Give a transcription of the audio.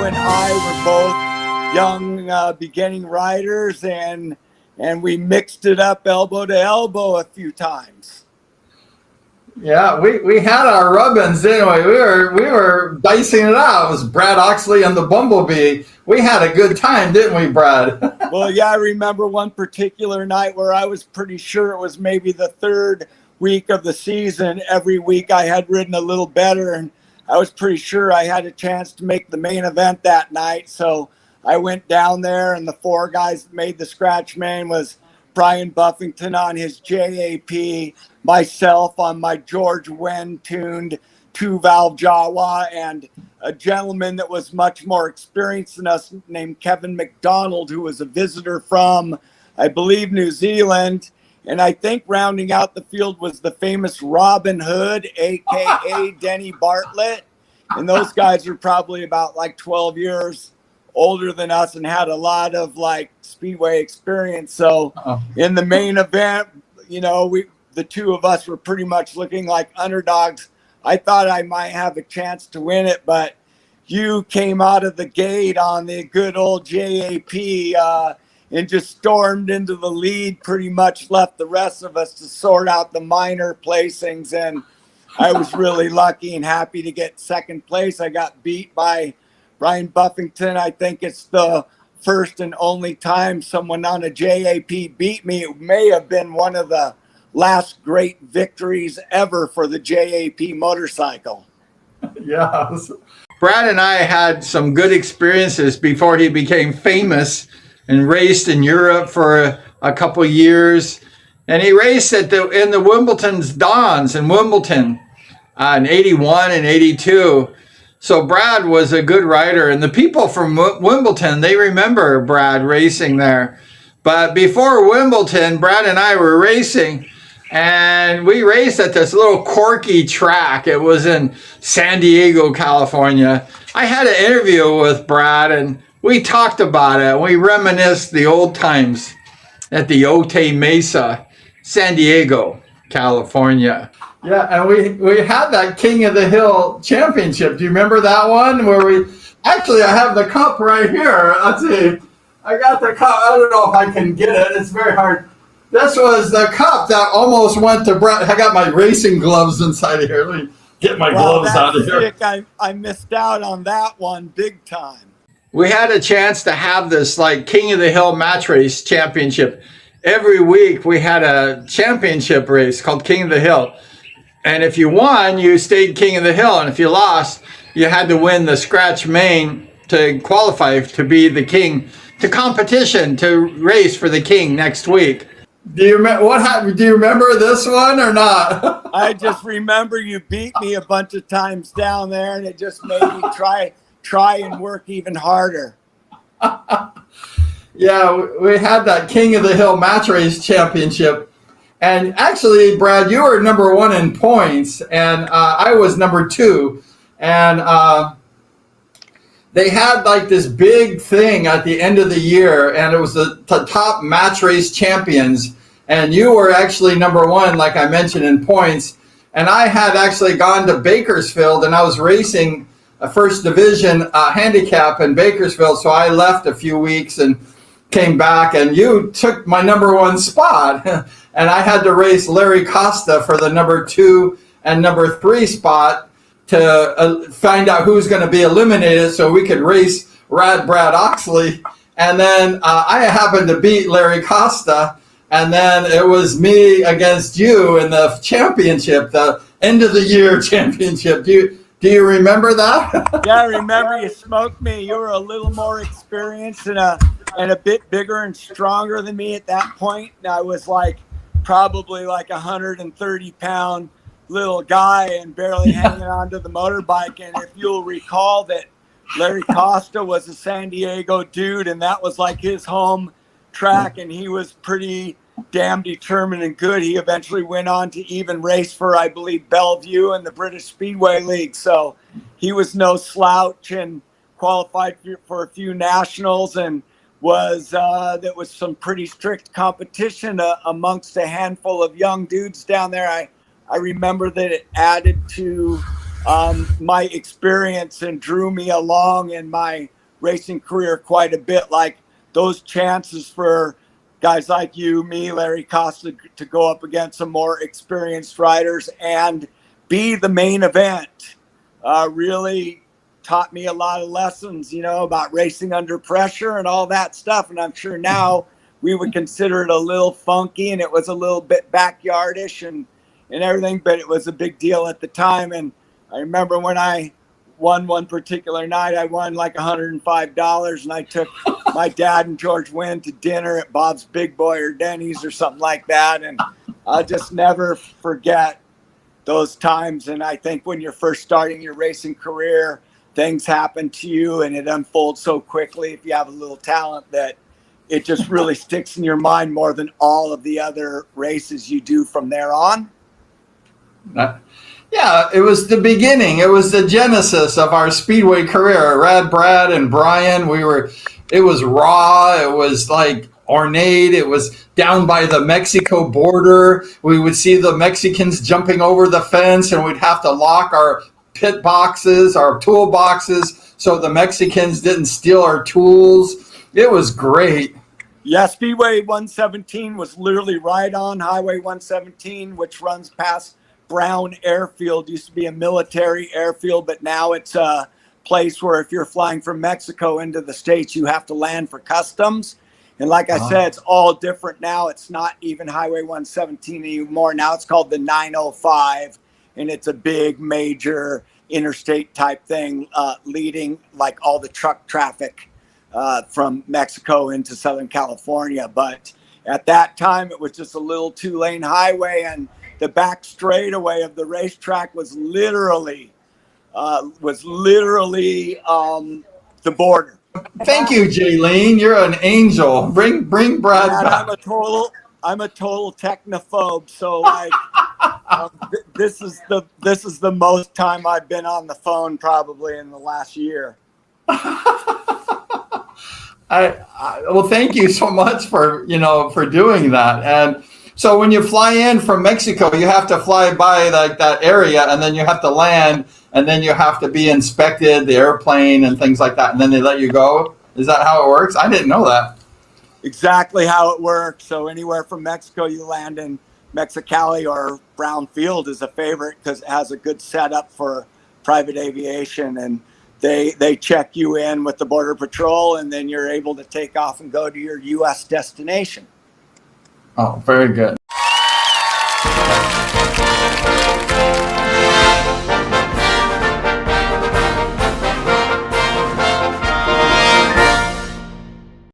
and I were both young beginning riders, and we mixed it up elbow to elbow a few times. Yeah, we had our rub-ins, didn't we? We were dicing it out. It was Brad Oxley and the Bumblebee. We had a good time, didn't we, Brad? Well, yeah, I remember one particular night where I was pretty sure it was maybe the third week of the season. Every week I had ridden a little better, and I was pretty sure I had a chance to make the main event that night. So I went down there, and the four guys that made the scratch main was Brian Buffington on his JAP, myself on my George Wen tuned 2-valve Jawa, and a gentleman that was much more experienced than us named Kevin McDonald, who was a visitor from, I believe, New Zealand. And I think rounding out the field was the famous Robin Hood, a.k.a. Denny Bartlett. And those guys are probably about like 12 years older than us and had a lot of like Speedway experience. So in the main event, you know, the two of us were pretty much looking like underdogs. I thought I might have a chance to win it, but you came out of the gate on the good old JAP and just stormed into the lead, pretty much left the rest of us to sort out the minor placings. And I was really lucky and happy to get second place. I got beat by Brian Buffington. I think it's the first and only time someone on a JAP beat me. It may have been one of the last great victories ever for the JAP motorcycle. Yeah. Brad and I had some good experiences before he became famous and raced in Europe for a couple of years. And he raced in the Wimbledon's Dons in Wimbledon in 81 and 82. So Brad was a good rider, and the people from Wimbledon, they remember Brad racing there. But before Wimbledon, Brad and I were racing, and we raced at this little quirky track. It was in San Diego, California. I had an interview with Brad, and we talked about it. We reminisced the old times at the Otay Mesa, San Diego, California. Yeah, and we had that King of the Hill championship. Do you remember that one where actually I have the cup right here. Let's see. I got the cup. I don't know if I can get it. It's very hard. This was the cup that almost went to Brad. I got my racing gloves inside of here. Let me get my gloves out of here. I missed out on that one big time. We had a chance to have this like King of the Hill match race championship. Every week we had a championship race called King of the Hill. And if you won, you stayed King of the Hill. And if you lost, you had to win the scratch main to qualify to be the king, to competition, to race for the king next week. Do you remember this one or not? I just remember you beat me a bunch of times down there, and it just made me try and work even harder. Yeah, we had that King of the Hill match race championship. And actually, Brad, you were number one in points, and I was number two. And they had like this big thing at the end of the year, and it was the top match race champions. And you were actually number one, like I mentioned, in points. And I had actually gone to Bakersfield, and I was racing a first division handicap in Bakersfield. So I left a few weeks and came back, and you took my number one spot. And I had to race Larry Costa for the number 2 and number 3 spot to find out who's going to be eliminated so we could race Brad Oxley. And then I happened to beat Larry Costa. And then it was me against you in the championship, the end of the year championship. Do you remember that? Yeah, I remember you smoked me. You were a little more experienced and a bit bigger and stronger than me at that point. And I was like probably like 130-pound little guy and barely hanging on to the motorbike. And if you'll recall that Larry Costa was a San Diego dude, and that was like his home track, and he was pretty damn determined and good. He eventually went on to even race for, I believe, Bellevue and the British Speedway League. So he was no slouch and qualified for a few nationals, and that was some pretty strict competition amongst a handful of young dudes down there. I remember that it added to my experience and drew me along in my racing career quite a bit. Like those chances for guys like you, me, Larry Costa, to go up against some more experienced riders and be the main event really taught me a lot of lessons, you know, about racing under pressure and all that stuff. And I'm sure now we would consider it a little funky and it was a little bit backyardish and everything, but it was a big deal at the time. And I remember when I won one particular night, I won like $105, and I took my dad and George Wynn to dinner at Bob's Big Boy or Denny's or something like that. And I'll just never forget those times. And I think when you're first starting your racing career, things happen to you and it unfolds so quickly if you have a little talent that it just really sticks in your mind more than all of the other races you do from there on. Yeah, it was the beginning. It was the genesis of our Speedway career. Brad and Brian, it was raw. It was like ornate. It was down by the Mexico border. We would see the Mexicans jumping over the fence and we'd have to lock our pit boxes, our tool boxes, so the Mexicans didn't steal our tools. It was great. Yeah, Speedway 117 was literally right on Highway 117, which runs past Brown Airfield. Used to be a military airfield, but now it's a place where if you're flying from Mexico into the States, you have to land for customs. And like I said, it's all different now. It's not even Highway 117 anymore. Now it's called the 905, and it's a big, major interstate type thing leading like all the truck traffic from Mexico into Southern California. But at that time, it was just a little 2-lane highway, and the back straightaway of the racetrack was literally the border. Thank you, Jaylene. You're an angel. Bring Brad back. I'm a total technophobe. So like, this is the most time I've been on the phone probably in the last year. Well, thank you so much for doing that. And so when you fly in from Mexico, you have to fly by like that area, and then you have to land, and then you have to be inspected, the airplane and things like that, and then they let you go. Is that how it works? I didn't know that. Exactly how it works. So anywhere from Mexico, you land in Mexicali, or Brown Field is a favorite because it has a good setup for private aviation, and they check you in with the Border Patrol, and then you're able to take off and go to your U.S. destination. Oh, very good.